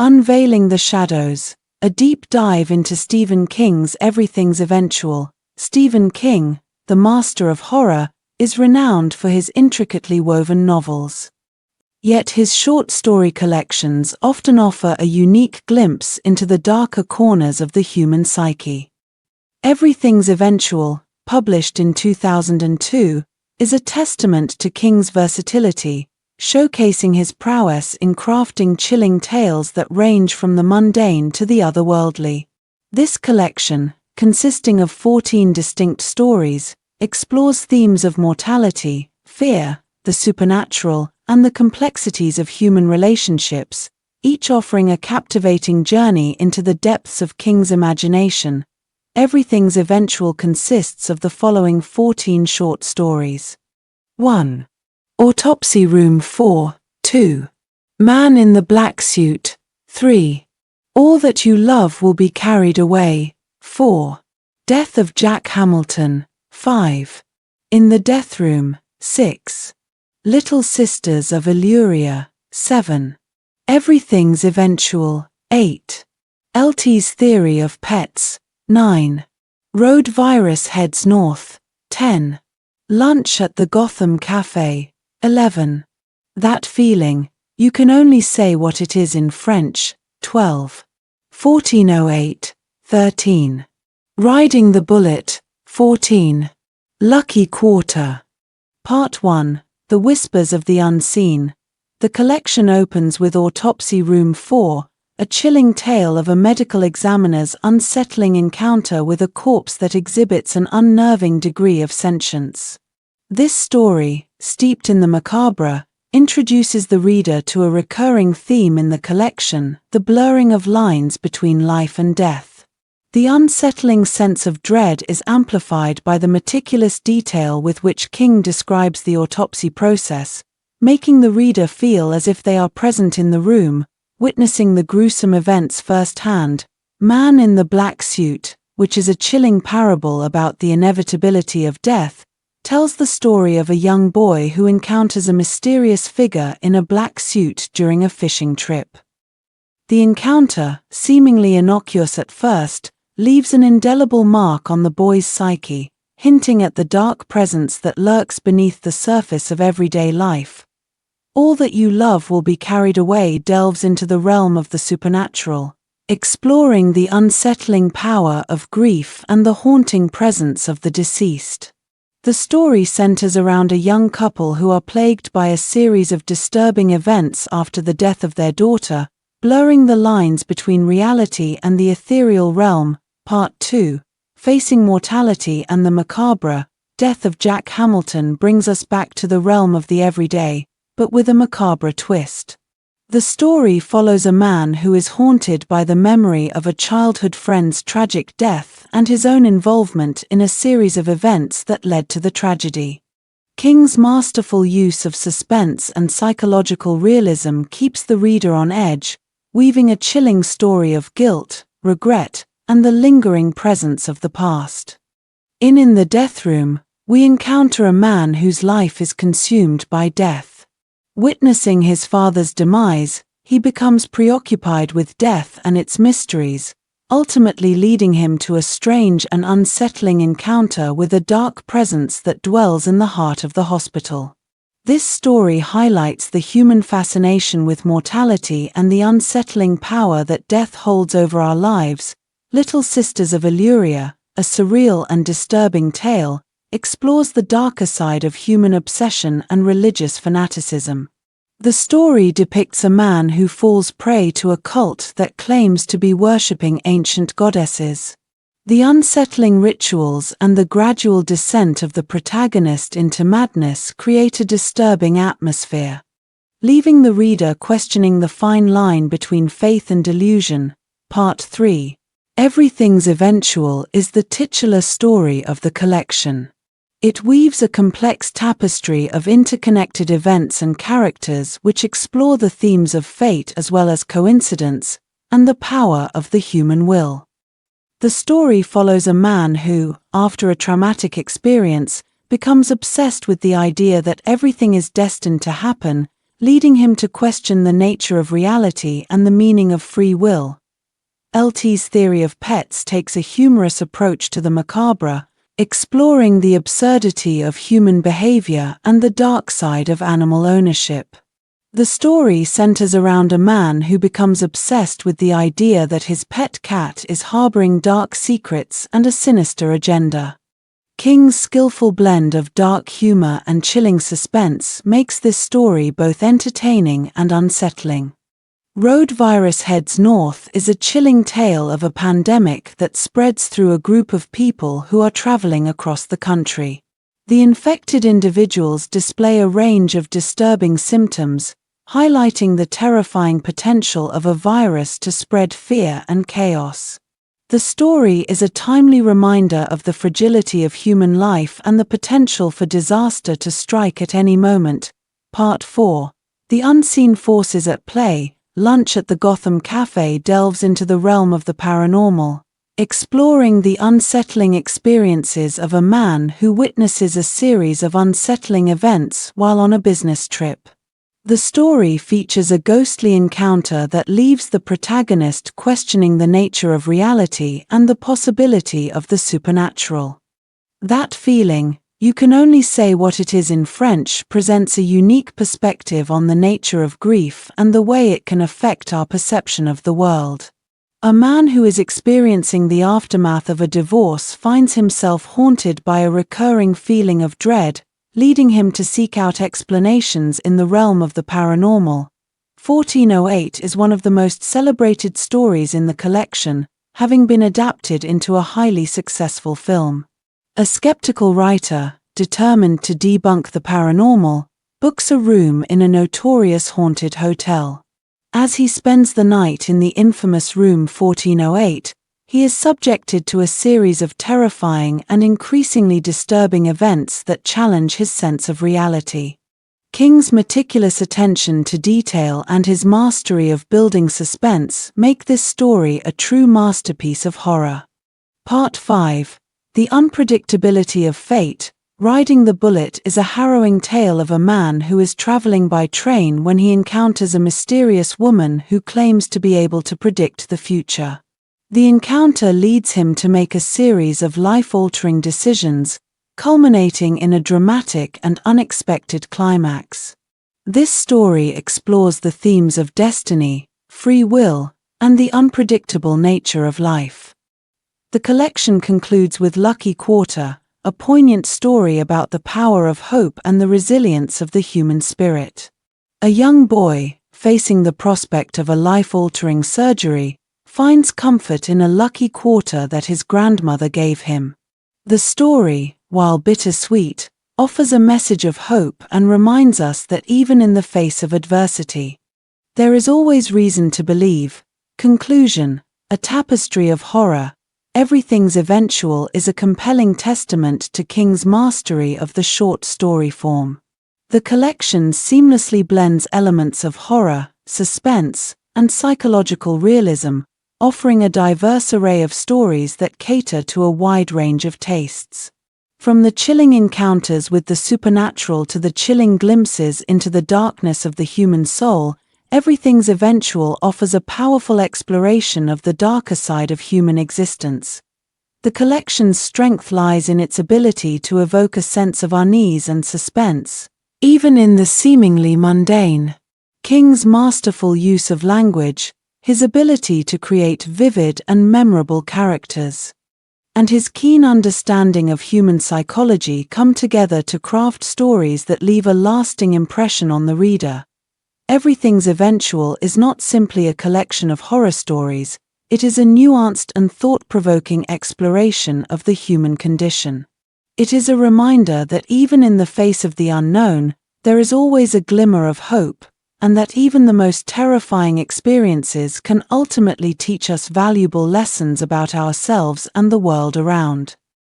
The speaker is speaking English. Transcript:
Unveiling the Shadows, a deep dive into Stephen King's Everything's Eventual. Stephen King, the master of horror, is renowned for his intricately woven novels. Yet his short story collections often offer a unique glimpse into the darker corners of the human psyche. Everything's Eventual, published in 2002, is a testament to King's versatility, showcasing his prowess in crafting chilling tales that range from the mundane to the otherworldly. This collection, consisting of 14 distinct stories, explores themes of mortality, fear, the supernatural, and the complexities of human relationships, each offering a captivating journey into the depths of King's imagination. Everything's Eventual consists of the following 14 short stories. 1. Autopsy Room 4, 2. Man in the Black Suit, 3. All That You Love Will Be Carried Away, 4. Death of Jack Hamilton, 5. In the Deathroom, 6. Little Sisters of Eluria, 7. Everything's Eventual, 8. LT's Theory of Pets, 9. Road Virus Heads North, 10. Lunch at the Gotham Cafe, 11. That Feeling, You Can Only Say What It Is in French, 12. 1408, 13. Riding the Bullet, 14. Lucky Quarter. Part 1, The Whispers of the Unseen. The collection opens with Autopsy Room 4, a chilling tale of a medical examiner's unsettling encounter with a corpse that exhibits an unnerving degree of sentience. This story, steeped in the macabre, introduces the reader to a recurring theme in the collection, the blurring of lines between life and death. The unsettling sense of dread is amplified by the meticulous detail with which King describes the autopsy process, making the reader feel as if they are present in the room, witnessing the gruesome events firsthand. Man in the Black Suit, which is a chilling parable about the inevitability of death, tells the story of a young boy who encounters a mysterious figure in a black suit during a fishing trip. The encounter, seemingly innocuous at first, leaves an indelible mark on the boy's psyche, hinting at the dark presence that lurks beneath the surface of everyday life. All That You Love Will Be Carried Away delves into the realm of the supernatural, exploring the unsettling power of grief and the haunting presence of the deceased. The story centers around a young couple who are plagued by a series of disturbing events after the death of their daughter, blurring the lines between reality and the ethereal realm. Part 2, Facing Mortality and the Macabre. Death of Jack Hamilton brings us back to the realm of the everyday, but with a macabre twist. The story follows a man who is haunted by the memory of a childhood friend's tragic death and his own involvement in a series of events that led to the tragedy. King's masterful use of suspense and psychological realism keeps the reader on edge, weaving a chilling story of guilt, regret, and the lingering presence of the past. In the Deathroom, we encounter a man whose life is consumed by death. Witnessing his father's demise, he becomes preoccupied with death and its mysteries, ultimately leading him to a strange and unsettling encounter with a dark presence that dwells in the heart of the hospital. This story highlights the human fascination with mortality and the unsettling power that death holds over our lives. Little Sisters of Eluria, a surreal and disturbing tale, explores the darker side of human obsession and religious fanaticism. The story depicts a man who falls prey to a cult that claims to be worshipping ancient goddesses. The unsettling rituals and the gradual descent of the protagonist into madness create a disturbing atmosphere, leaving the reader questioning the fine line between faith and delusion. Part 3, Everything's Eventual is the titular story of the collection. It weaves a complex tapestry of interconnected events and characters which explore the themes of fate as well as coincidence, and the power of the human will. The story follows a man who, after a traumatic experience, becomes obsessed with the idea that everything is destined to happen, leading him to question the nature of reality and the meaning of free will. LT's theory of pets takes a humorous approach to the macabre, exploring the absurdity of human behavior and the dark side of animal ownership. The story centers around a man who becomes obsessed with the idea that his pet cat is harboring dark secrets and a sinister agenda. King's skillful blend of dark humor and chilling suspense makes this story both entertaining and unsettling. Road Virus Heads North is a chilling tale of a pandemic that spreads through a group of people who are traveling across the country. The infected individuals display a range of disturbing symptoms, highlighting the terrifying potential of a virus to spread fear and chaos. The story is a timely reminder of the fragility of human life and the potential for disaster to strike at any moment. Part 4. The Unseen Forces at Play. Lunch at the Gotham Cafe delves into the realm of the paranormal, exploring the unsettling experiences of a man who witnesses a series of unsettling events while on a business trip. The story features a ghostly encounter that leaves the protagonist questioning the nature of reality and the possibility of the supernatural. That feeling, "You can only say what it is" in French, presents a unique perspective on the nature of grief and the way it can affect our perception of the world. A man who is experiencing the aftermath of a divorce finds himself haunted by a recurring feeling of dread, leading him to seek out explanations in the realm of the paranormal. 1408 is one of the most celebrated stories in the collection, having been adapted into a highly successful film. A skeptical writer, determined to debunk the paranormal, books a room in a notorious haunted hotel. As he spends the night in the infamous room 1408, he is subjected to a series of terrifying and increasingly disturbing events that challenge his sense of reality. King's meticulous attention to detail and his mastery of building suspense make this story a true masterpiece of horror. Part 5. The Unpredictability of Fate. Riding the Bullet is a harrowing tale of a man who is traveling by train when he encounters a mysterious woman who claims to be able to predict the future. The encounter leads him to make a series of life-altering decisions, culminating in a dramatic and unexpected climax. This story explores the themes of destiny, free will, and the unpredictable nature of life. The collection concludes with Lucky Quarter, a poignant story about the power of hope and the resilience of the human spirit. A young boy, facing the prospect of a life-altering surgery, finds comfort in a lucky quarter that his grandmother gave him. The story, while bittersweet, offers a message of hope and reminds us that even in the face of adversity, there is always reason to believe. Conclusion: A tapestry of horror, Everything's Eventual is a compelling testament to King's mastery of the short story form. The collection seamlessly blends elements of horror, suspense, and psychological realism, offering a diverse array of stories that cater to a wide range of tastes. From the chilling encounters with the supernatural to the chilling glimpses into the darkness of the human soul, Everything's Eventual offers a powerful exploration of the darker side of human existence. The collection's strength lies in its ability to evoke a sense of unease and suspense, even in the seemingly mundane. King's masterful use of language, his ability to create vivid and memorable characters, and his keen understanding of human psychology come together to craft stories that leave a lasting impression on the reader. Everything's Eventual is not simply a collection of horror stories, it is a nuanced and thought-provoking exploration of the human condition. It is a reminder that even in the face of the unknown, there is always a glimmer of hope, and that even the most terrifying experiences can ultimately teach us valuable lessons about ourselves and the world around.